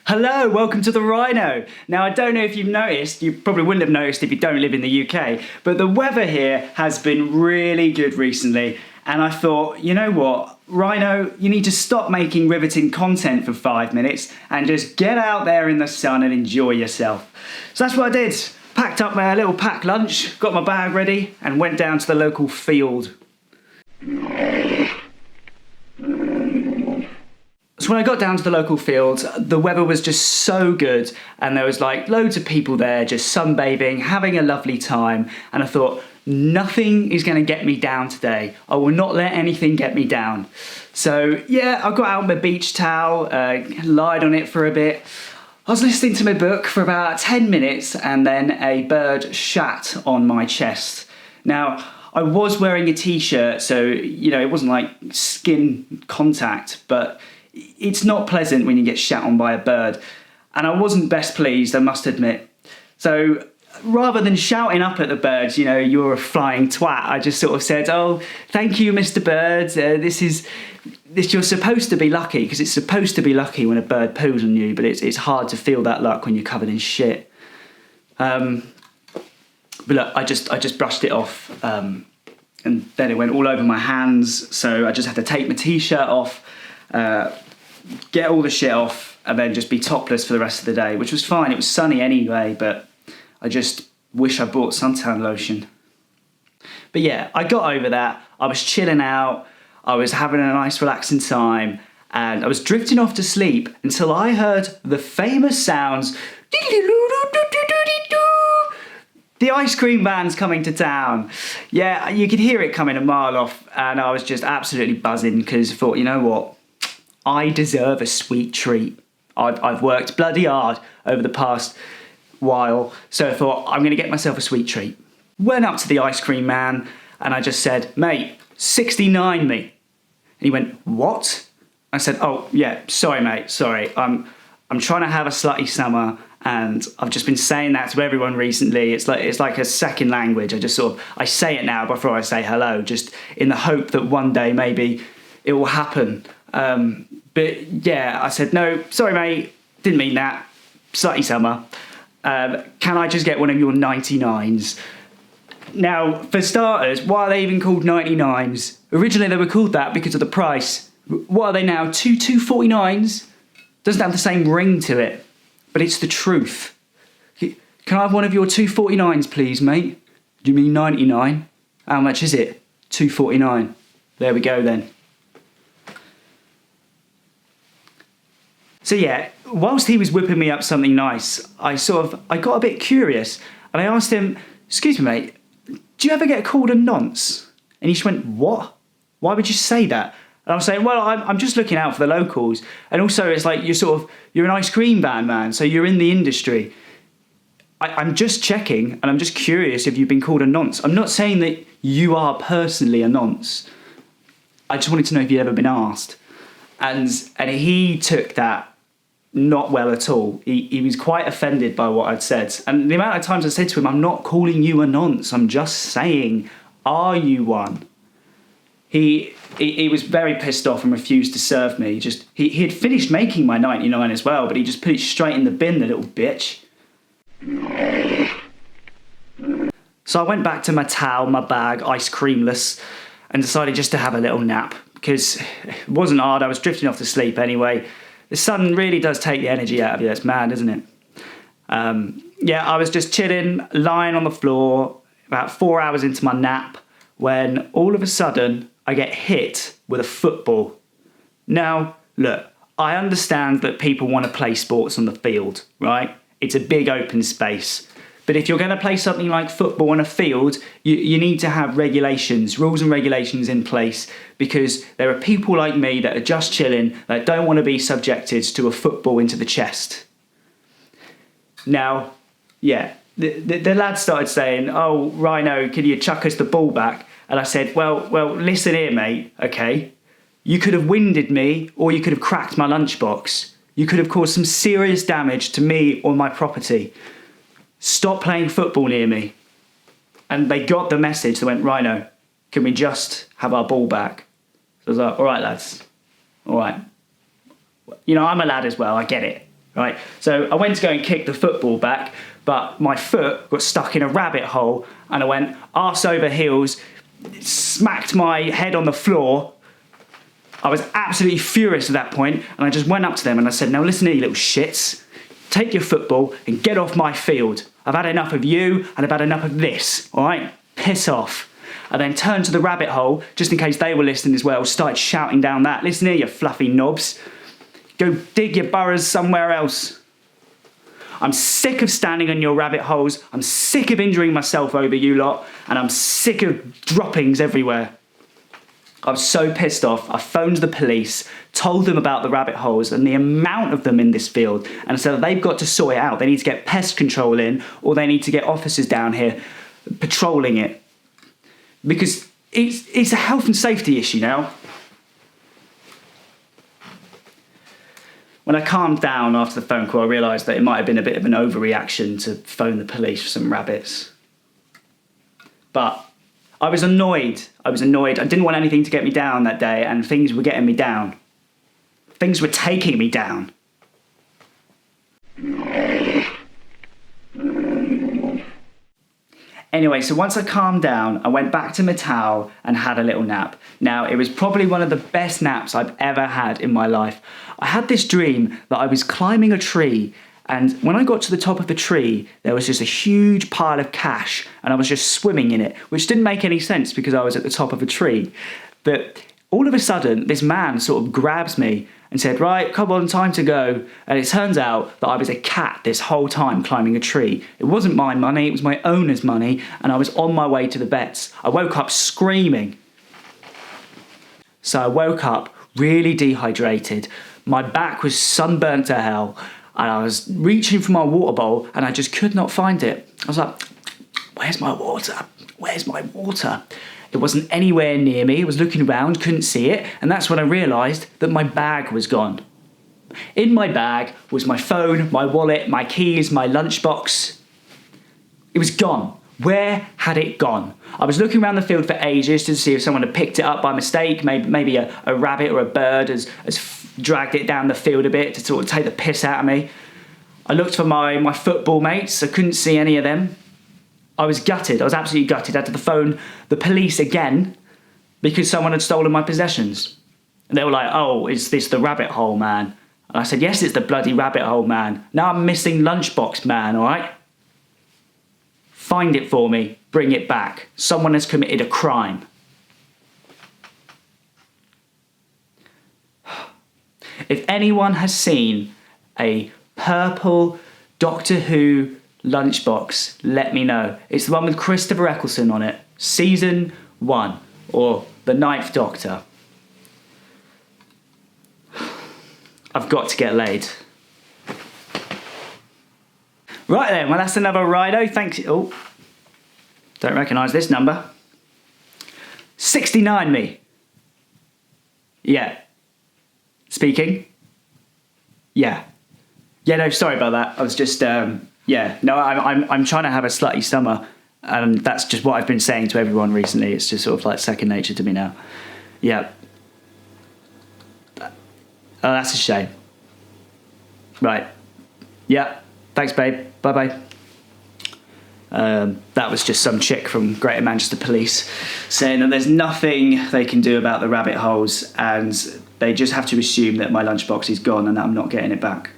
Hello, welcome to the Rhyno. Now, I don't know if you've noticed, you probably wouldn't have noticed if you don't live in the UK, but the weather here has been really good recently. And I thought, you know what, Rhyno, you need to stop making riveting content for 5 minutes and just get out there in the sun and enjoy yourself. So that's what I did. Packed up my little packed lunch, got my bag ready, and went down to the local field. So when I got down to the local field, the weather was just so good, and there was like loads of people there just sunbathing, having a lovely time, and I thought, nothing is going to get me down today. I will not let anything get me down. So yeah, I got out my beach towel, lied on it for a bit. I was listening to my book for about 10 minutes, and then a bird shat on my chest. Now, I was wearing a t-shirt, so you know, it wasn't like skin contact, but it's not pleasant when you get shat on by a bird, and I wasn't best pleased, I must admit. So rather than shouting up at the birds, you know, you're a flying twat, I just sort of said, oh, thank you, Mr. Bird. You're supposed to be lucky, because it's supposed to be lucky when a bird poos on you, but it's hard to feel that luck when you're covered in shit. But look, I just brushed it off, and then it went all over my hands, so I just had to take my t-shirt off, get all the shit off, and then just be topless for the rest of the day, which was fine. It was sunny anyway, but I just wish I bought suntan lotion. But yeah, I got over that. I was chilling out, I was having a nice relaxing time, and I was drifting off to sleep until I heard the famous sounds, the ice cream van's coming to town. Yeah, you could hear it coming a mile off, and I was just absolutely buzzing, because I thought, you know what? I deserve a sweet treat. I've worked bloody hard over the past while, so I thought, I'm going to get myself a sweet treat. Went up to the ice cream man, and I just said, mate, 69 me. And he went, what? I said, oh, yeah, sorry, mate, sorry. I'm trying to have a slutty summer, and I've just been saying that to everyone recently. It's like a second language. I say it now before I say hello, just in the hope that one day maybe it will happen. But yeah, I said, no, sorry, mate, didn't mean that. Slutty summer. Can I just get one of your 99s? Now, for starters, why are they even called 99s? Originally, they were called that because of the price. What are they now? Two 249s? Doesn't have the same ring to it, but it's the truth. Can I have one of your 249s, please, mate? Do you mean 99? How much is it? 249. There we go then. So yeah, whilst he was whipping me up something nice, I got a bit curious, and I asked him, excuse me, mate, do you ever get called a nonce? And he just went, what? Why would you say that? And I was saying, well, I'm just looking out for the locals. And also, it's like you're an ice cream van man, so you're in the industry. I'm just checking, and I'm just curious if you've been called a nonce. I'm not saying that you are personally a nonce. I just wanted to know if you'd ever been asked. And he took that not well at all. He was quite offended by what I'd said. And the amount of times I said to him, I'm not calling you a nonce, I'm just saying, are you one? He was very pissed off and refused to serve me. He had finished making my 99 as well, but he just put it straight in the bin, the little bitch. So I went back to my towel, my bag, ice creamless, and decided just to have a little nap, because it wasn't hard. I was drifting off to sleep anyway. The sun really does take the energy out of you. It's mad, isn't it? Yeah, I was just chilling, lying on the floor, about 4 hours into my nap, when all of a sudden I get hit with a football. Now, look, I understand that people want to play sports on the field, right? It's a big open space. But if you're going to play something like football on a field, you need to have regulations, rules and regulations in place, because there are people like me that are just chilling, that don't want to be subjected to a football into the chest. Now, yeah, the lad started saying, oh, Rhyno, can you chuck us the ball back? And I said, well, listen here, mate, okay? You could have winded me, or you could have cracked my lunchbox. You could have caused some serious damage to me or my property. Stop playing football near me. And they got the message. They went, Rhyno, can we just have our ball back? So I was like, all right, lads. All right. You know, I'm a lad as well. I get it. right? So I went to go and kick the football back, but my foot got stuck in a rabbit hole and I went arse over heels, smacked my head on the floor. I was absolutely furious at that point, and I just went up to them and I said, now listen here, you little shits. Take your football and get off my field. I've had enough of you and I've had enough of this, all right? Piss off. I then turned to the rabbit hole, just in case they were listening as well, started shouting down that, listen here, you fluffy knobs. Go dig your burrows somewhere else. I'm sick of standing on your rabbit holes. I'm sick of injuring myself over you lot, and I'm sick of droppings everywhere. I was so pissed off, I phoned the police, told them about the rabbit holes and the amount of them in this field, and I said they've got to sort it out. They need to get pest control in, or they need to get officers down here patrolling it. Because it's a health and safety issue now. When I calmed down after the phone call, I realised that it might have been a bit of an overreaction to phone the police for some rabbits. But I was annoyed. I didn't want anything to get me down that day, and things were getting me down. Things were taking me down. Anyway, so once I calmed down, I went back to my towel and had a little nap. Now, it was probably one of the best naps I've ever had in my life. I had this dream that I was climbing a tree, and when I got to the top of the tree, there was just a huge pile of cash, and I was just swimming in it, which didn't make any sense because I was at the top of a tree. But all of a sudden, this man sort of grabs me and said, right, come on, time to go. And it turns out that I was a cat this whole time climbing a tree. It wasn't my money, it was my owner's money, and I was on my way to the vets. I woke up screaming. So I woke up really dehydrated. My back was sunburnt to hell, and I was reaching for my water bowl and I just could not find it. I was like, where's my water? Where's my water? It wasn't anywhere near me. I was looking around, couldn't see it, and that's when I realised that my bag was gone. In my bag was my phone, my wallet, my keys, my lunchbox. It was gone. Where had it gone? I was looking around the field for ages to see if someone had picked it up by mistake. Maybe a rabbit or a bird has dragged it down the field a bit to sort of take the piss out of me. I looked for my football mates. I couldn't see any of them. I was gutted. I was absolutely gutted. I had to phone the police again because someone had stolen my possessions. And they were like, oh, is this the rabbit hole, man? And I said, yes, it's the bloody rabbit hole, man. Now I'm missing Lunchbox, man, all right? Find it for me. Bring it back. Someone has committed a crime. If anyone has seen a purple Doctor Who Lunchbox, let me know. It's the one with Christopher Eccleston on it. Season 1, or the 9th Doctor. I've got to get laid. Right then, well that's another Rhyno. Thanks. Oh, don't recognise this number. 69 me. Yeah. Speaking. Yeah. Yeah, no, sorry about that. I was just, yeah. No, I'm trying to have a slutty summer, and that's just what I've been saying to everyone recently. It's just sort of like second nature to me now. Yeah. Oh, that's a shame. Right. Yeah. Thanks, babe. Bye-bye. That was just some chick from Greater Manchester Police saying that there's nothing they can do about the rabbit holes, and they just have to assume that my lunchbox is gone and that I'm not getting it back.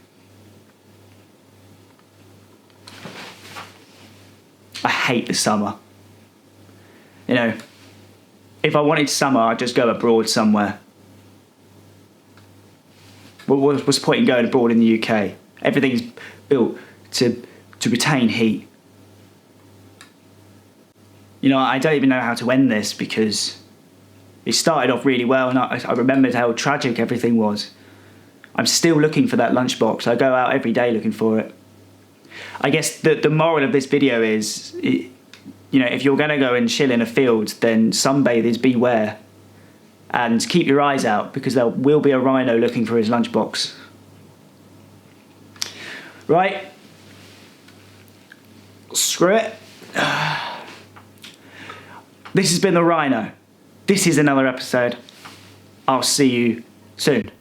I hate the summer. You know, if I wanted summer, I'd just go abroad somewhere. What's the point in going abroad in the UK? Everything's built to retain heat. You know, I don't even know how to end this because it started off really well and I remembered how tragic everything was. I'm still looking for that lunchbox. I go out every day looking for it. I guess the moral of this video is, you know, if you're going to go and chill in a field, then sunbathers beware. And keep your eyes out because there will be a Rhyno looking for his lunchbox. Right. Screw it. This has been the Rhyno. This is another episode. I'll see you soon.